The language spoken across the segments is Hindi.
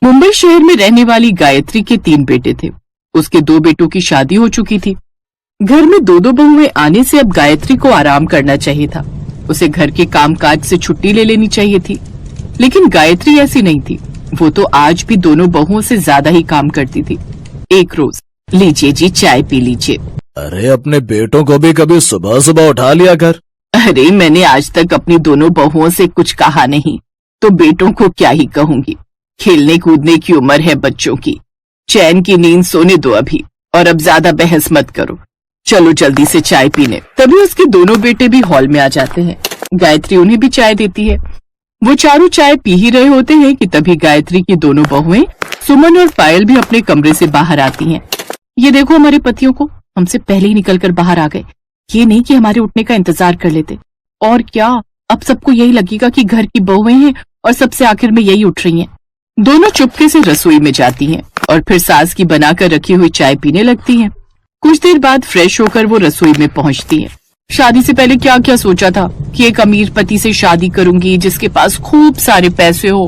मुंबई शहर में रहने वाली गायत्री के 3 बेटे थे। उसके 2 बेटों की शादी हो चुकी थी। घर में 2-2 बहुएं आने से अब गायत्री को आराम करना चाहिए था। उसे घर के कामकाज से छुट्टी ले लेनी चाहिए थी, लेकिन गायत्री ऐसी नहीं थी। वो तो आज भी दोनों बहुओं से ज्यादा ही काम करती थी। एक रोज, लीजिए जी चाय पी लीजिए। अरे अपने बेटों को भी कभी सुबह सुबह उठा लिया कर। अरे मैंने आज तक अपनी दोनों बहुओं से कुछ कहा नहीं, तो बेटों को क्या ही कहूंगी। खेलने कूदने की उम्र है बच्चों की, चैन की नींद सोने दो अभी, और अब ज्यादा बहस मत करो। चलो जल्दी से चाय पीने। तभी उसके दोनों बेटे भी हॉल में आ जाते हैं। गायत्री उन्हें भी चाय देती है। वो चारों चाय पी ही रहे होते हैं कि तभी गायत्री की दोनों बहुएं सुमन और पायल भी अपने कमरे से बाहर आती हैं। ये देखो, हमारे पतियों को हमसे पहले ही निकलकर बाहर आ गए। ये नहीं कि हमारे उठने का इंतजार कर लेते। और क्या, अब सबको यही लगेगा कि घर की बहुएं हैं और सबसे आखिर में यही उठ रही हैं। दोनों चुपके से रसोई में जाती हैं और फिर सास की बनाकर रखी हुई चाय पीने लगती हैं। कुछ देर बाद फ्रेश होकर वो रसोई में पहुंचती हैं। शादी से पहले क्या क्या सोचा था कि एक अमीर पति से शादी करूंगी जिसके पास खूब सारे पैसे हो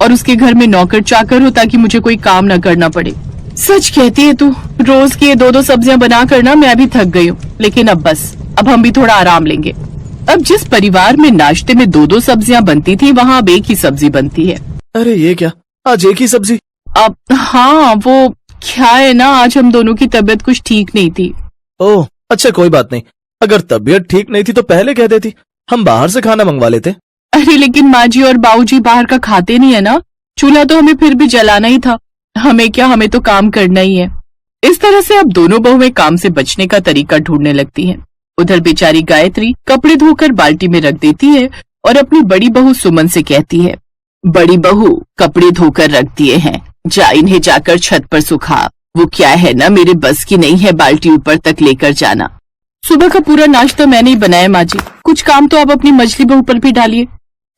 और उसके घर में नौकर चाकर हो ताकि मुझे कोई काम न करना पड़े। सच कहती है तू, रोज की 2-2 सब्जियां बना कर ना मैं भी थक गई हूँ। लेकिन अब बस, अब हम भी थोड़ा आराम लेंगे। अब जिस परिवार में नाश्ते में 2-2 सब्जियां बनती थी, वहाँ अब एक ही सब्जी बनती है। अरे ये क्या, आज एक ही सब्जी? अब हाँ, वो क्या है ना, आज हम दोनों की तबीयत कुछ ठीक नहीं थी। ओह अच्छा, कोई बात नहीं। अगर तबीयत ठीक नहीं थी तो पहले कह देती, हम बाहर से खाना मंगवा लेते। अरे लेकिन माँ जी और बाबूजी बाहर का खाते नहीं है ना। चूल्हा तो हमें फिर भी जलाना ही था। हमें क्या, हमें तो काम करना ही है। इस तरह से अब दोनों बहुएं काम से बचने का तरीका ढूंढने लगती हैं। उधर बेचारी गायत्री कपड़े धोकर बाल्टी में रख देती है और अपनी बड़ी बहू सुमन से कहती है, बड़ी बहू कपड़े धोकर रख दिए हैं, जा इन्हें जाकर छत पर सुखा। वो क्या है ना, मेरे बस की नहीं है बाल्टी ऊपर तक लेकर जाना। सुबह का पूरा नाश्ता मैंने ही बनाया माँ जी, कुछ काम तो आप अपनी मछली बहू पर भी डालिए।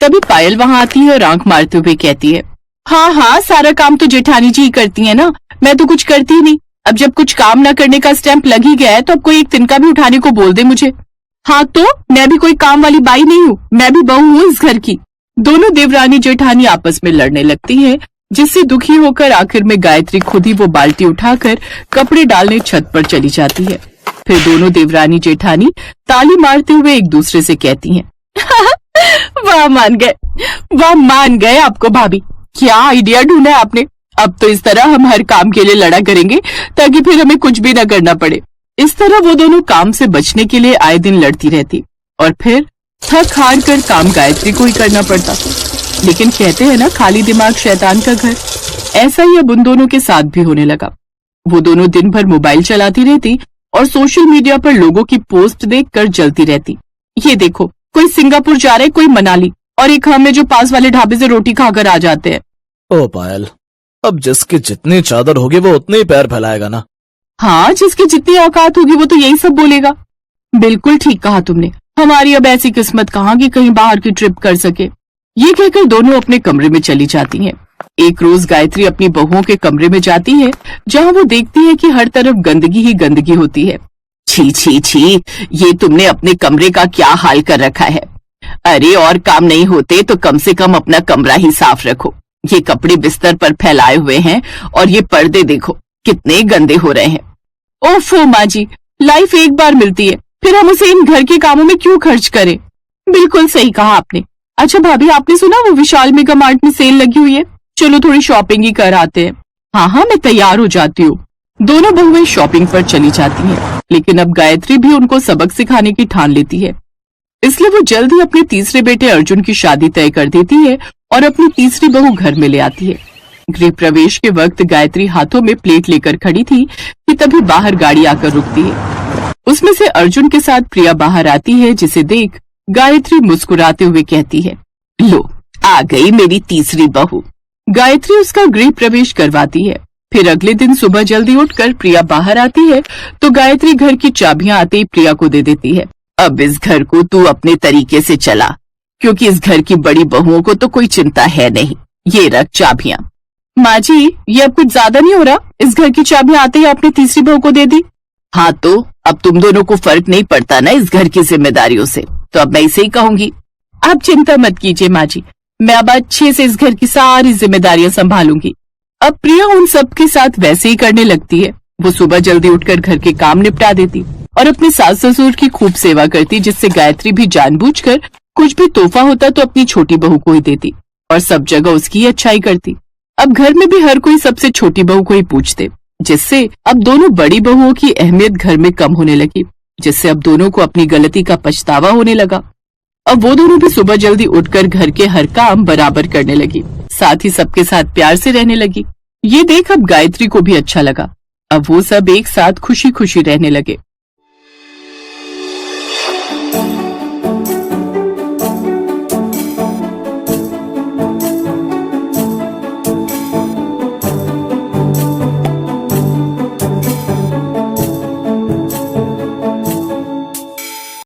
तभी पायल वहाँ आती है और आंख मारते हुए कहती है, हाँ हाँ, सारा काम तो जेठानी जी ही करती है ना, मैं तो कुछ करती ही नहीं। अब जब कुछ काम न करने का स्टैंप लग ही गया है तो अब कोई एक तिनका भी उठाने को बोल दे मुझे। हाँ तो मैं भी कोई काम वाली बाई नहीं हूँ, मैं भी बहू हूँ इस घर की। दोनों देवरानी जेठानी आपस में लड़ने लगती हैं, जिससे दुखी होकर आखिर में गायत्री खुद ही वो बाल्टी उठाकर कपड़े डालने छत पर चली जाती है। फिर दोनों देवरानी जेठानी ताली मारते हुए एक दूसरे से कहती हैं, वाह मान गए, वाह मान गए आपको भाभी, क्या आइडिया ढूंढा है आपने। अब तो इस तरह हम हर काम के लिए लड़ा करेंगे ताकि फिर हमें कुछ भी न करना पड़े। इस तरह वो दोनों काम से बचने के लिए आए दिन लड़ती रहती और फिर थक हार कर काम गायत्री को ही करना पड़ता। लेकिन कहते हैं ना, खाली दिमाग शैतान का घर। ऐसा ही अब उन दोनों के साथ भी होने लगा। वो दोनों दिन भर मोबाइल चलाती रहती और सोशल मीडिया पर लोगों की पोस्ट देखकर जलती रहती। ये देखो, कोई सिंगापुर जा रहे, कोई मनाली, और एक हम में जो पास वाले ढाबे से रोटी खाकर आ जाते हैं। ओ पायल, अब जिसकी जितनी चादर होगी वो उतने ही पैर फैलाएगा ना। हाँ, जिसकी जितनी औकात होगी वो तो यही सब बोलेगा। बिल्कुल ठीक कहा तुमने। हमारी अब ऐसी किस्मत कहाँ कि कहीं बाहर की ट्रिप कर सके। ये कहकर दोनों अपने कमरे में चली जाती हैं। एक रोज गायत्री अपनी बहुओं के कमरे में जाती है, जहाँ वो देखती है कि हर तरफ गंदगी ही गंदगी होती है। छी छी छी, ये तुमने अपने कमरे का क्या हाल कर रखा है। अरे और काम नहीं होते तो कम से कम अपना कमरा ही साफ रखो। ये कपड़े बिस्तर पर फैलाए हुए हैं और ये पर्दे देखो कितने गंदे हो रहे हैं। ओफो माँ जी, लाइफ एक बार मिलती है, फिर हम उसे इन घर के कामों में क्यों खर्च करें। बिल्कुल सही कहा आपने। अच्छा भाभी, आपने सुना वो विशाल मेगा मार्ट में सेल लगी हुई है, चलो थोड़ी शॉपिंग ही कर आते हैं। हाँ हाँ, मैं तैयार हो जाती हूँ। दोनों बहुएं शॉपिंग पर चली जाती हैं, लेकिन अब गायत्री भी उनको सबक सिखाने की ठान लेती है। इसलिए वो जल्द ही अपने तीसरे बेटे अर्जुन की शादी तय कर देती है और अपनी तीसरी बहू घर में ले आती है। गृह प्रवेश के वक्त गायत्री हाथों में प्लेट लेकर खड़ी थी कि तभी बाहर गाड़ी आकर रुकती है। उसमें से अर्जुन के साथ प्रिया बाहर आती है, जिसे देख गायत्री मुस्कुराते हुए कहती है, लो आ गई मेरी तीसरी बहू। गायत्री उसका गृह प्रवेश करवाती है। फिर अगले दिन सुबह जल्दी उठकर प्रिया बाहर आती है तो गायत्री घर की चाबियां आते ही प्रिया को दे देती है। अब इस घर को तू अपने तरीके से चला, क्योंकि इस घर की बड़ी बहुओं को तो कोई चिंता है नहीं। ये रख चाबियां। माँ जी, ये अब कुछ ज्यादा नहीं हो रहा? इस घर की चाबियां आते ही आपने तीसरी बहू को दे दी। हाँ तो अब तुम दोनों को फर्क नहीं पड़ता ना इस घर की जिम्मेदारियों से, तो अब मैं इसे ही कहूंगी। आप चिंता मत कीजिए माँ जी, मैं अब अच्छे से इस घर की सारी जिम्मेदारियां संभालूंगी। अब प्रिया उन सब के साथ वैसे ही करने लगती है। वो सुबह जल्दी उठकर घर के काम निपटा देती और अपने सास ससुर की खूब सेवा करती, जिससे गायत्री भी जानबूझकर कुछ भी तोहफा होता तो अपनी छोटी बहू को ही देती और सब जगह उसकी अच्छाई करती। अब घर में भी हर कोई सबसे छोटी बहू को ही पूछते, जिससे अब दोनों बड़ी बहुओं की अहमियत घर में कम होने लगी, जिससे अब दोनों को अपनी गलती का पछतावा होने लगा। अब वो दोनों भी सुबह जल्दी उठकर घर के हर काम बराबर करने लगी, साथ ही सबके साथ प्यार से रहने लगी। ये देख अब गायत्री को भी अच्छा लगा। अब वो सब एक साथ खुशी खुशी रहने लगे।